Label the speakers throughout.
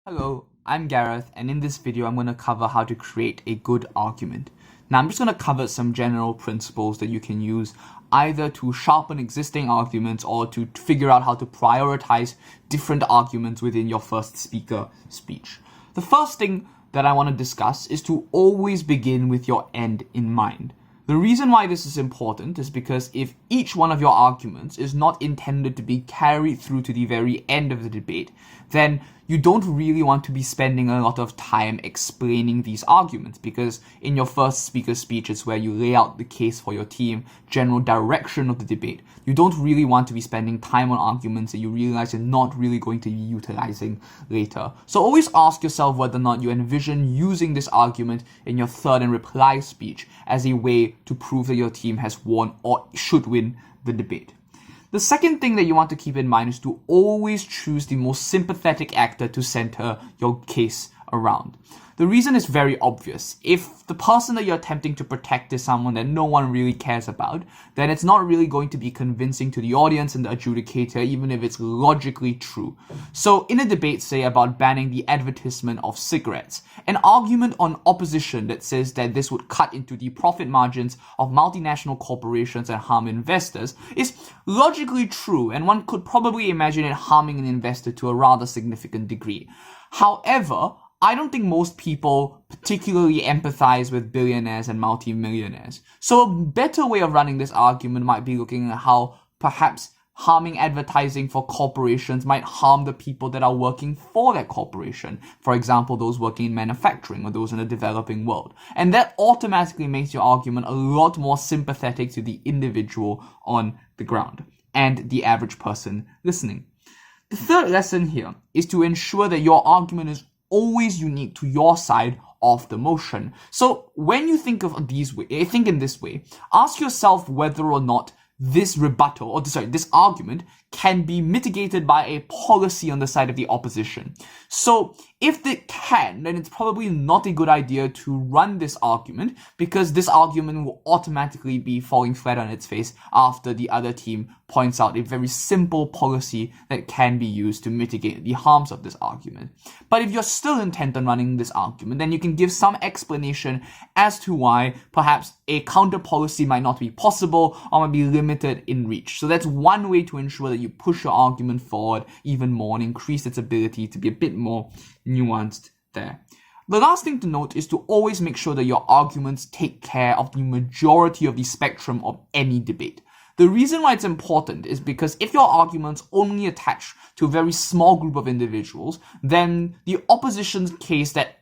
Speaker 1: Hello, I'm Gareth, and in this video I'm going to cover how to create a good argument. Now I'm just going to cover some general principles that you can use either to sharpen existing arguments or to figure out how to prioritize different arguments within your first speaker speech. The first thing that I want to discuss is to always begin with your end in mind. The reason why this is important is because if each one of your arguments is not intended to be carried through to the very end of the debate, then you don't really want to be spending a lot of time explaining these arguments, because in your first speaker speech it's where you lay out the case for your team, general direction of the debate. You don't really want to be spending time on arguments that you realize you're not really going to be utilizing later. So always ask yourself whether or not you envision using this argument in your third and reply speech as a way to prove that your team has won or should win the debate. The second thing that you want to keep in mind is to always choose the most sympathetic actor to center your case around. The reason is very obvious. If the person that you're attempting to protect is someone that no one really cares about, then it's not really going to be convincing to the audience and the adjudicator, even if it's logically true. So in a debate, say, about banning the advertisement of cigarettes, an argument on opposition that says that this would cut into the profit margins of multinational corporations and harm investors is logically true, and one could probably imagine it harming an investor to a rather significant degree. However, I don't think most people particularly empathize with billionaires and multimillionaires. So a better way of running this argument might be looking at how perhaps harming advertising for corporations might harm the people that are working for that corporation. For example, those working in manufacturing or those in the developing world. And that automatically makes your argument a lot more sympathetic to the individual on the ground and the average person listening. The third lesson here is to ensure that your argument is always unique to your side of the motion. So when you think in this way, ask yourself whether or not this argument can be mitigated by a policy on the side of the opposition. So if it can, then it's probably not a good idea to run this argument, because this argument will automatically be falling flat on its face after the other team points out a very simple policy that can be used to mitigate the harms of this argument. But if you're still intent on running this argument, then you can give some explanation as to why perhaps a counter policy might not be possible or might be limited in reach. So that's one way to ensure that you push your argument forward even more and increase its ability to be a bit more nuanced there. The last thing to note is to always make sure that your arguments take care of the majority of the spectrum of any debate. The reason why it's important is because if your arguments only attach to a very small group of individuals, then the opposition's case that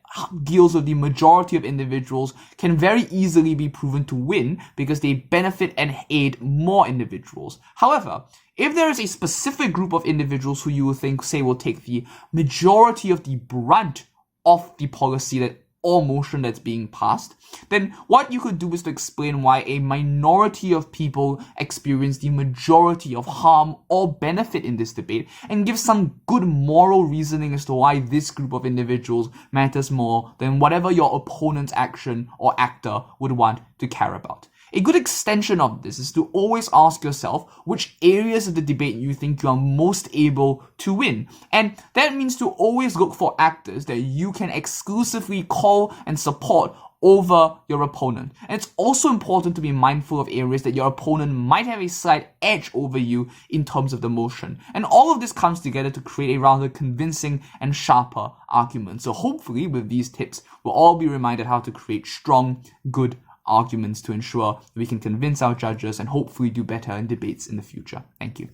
Speaker 1: deals with the majority of individuals can very easily be proven to win because they benefit and aid more individuals. However, if there is a specific group of individuals who you will will take the majority of the brunt of the policy or motion that's being passed, then what you could do is to explain why a minority of people experience the majority of harm or benefit in this debate, and give some good moral reasoning as to why this group of individuals matters more than whatever your opponent's action or actor would want to care about. A good extension of this is to always ask yourself which areas of the debate you think you are most able to win. And that means to always look for actors that you can exclusively call and support over your opponent. And it's also important to be mindful of areas that your opponent might have a slight edge over you in terms of the motion. And all of this comes together to create a rather convincing and sharper argument. So hopefully with these tips, we'll all be reminded how to create strong, good arguments to ensure that we can convince our judges and hopefully do better in debates in the future. Thank you.